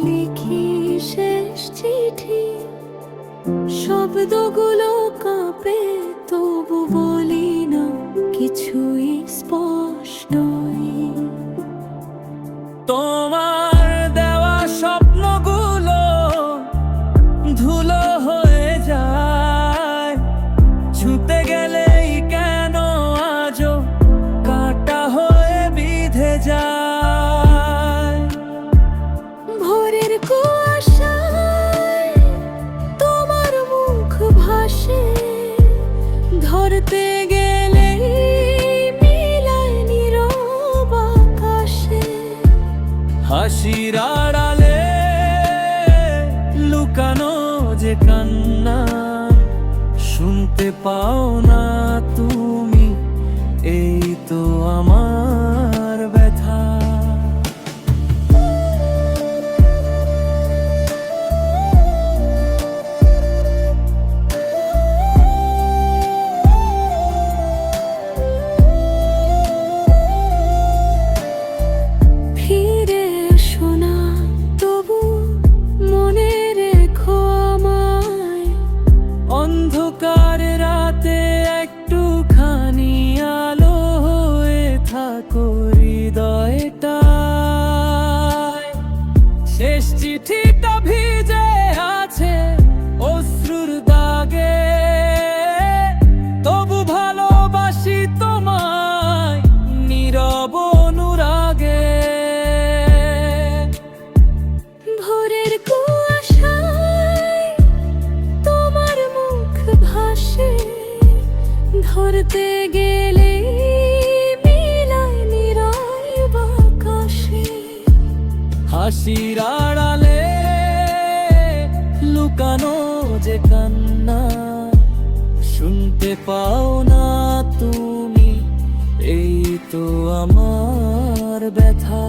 লিখি শেষ চিঠি, শব্দগুলো কাঁপে তবু বলি না কিছুই স্পষ্টই। তোমার দেওয়া স্বপ্নগুলো ধুলো হয়ে যায়, ছুঁতে গেলেই কেন আজও কাঁটা হয়ে বিঁধে যায়। ভোরের কুয়াশায় তোমার মুখ ভাসে, ধরতে গেলেই মিলায় নীরব আকাশে। হাসির আড়ালে লুকানো যে কান্না, শুনতে পাও না তুমি, এই তো আমার ব্যথা। ফিরে এসো না তবু মনে রেখো আমায়, অন্ধকার রাতে একটুখানি আলো হয়ে থাকো হৃদয়টায়। শেষ চিঠিটা ভিজে আছে অশ্রুর দাগে, তবু ভালোবাসি তোমায় নীরব অনুরাগে। ভোরের কুয়াশায় তোমার মুখ ভাসে, ধরতে গেলে মিলায় নীরব আকাশে। হাসির আড়ালে লুকানো যে কান্না, শুনতে পাও না তুমি, এই তো আমার ব্যথা।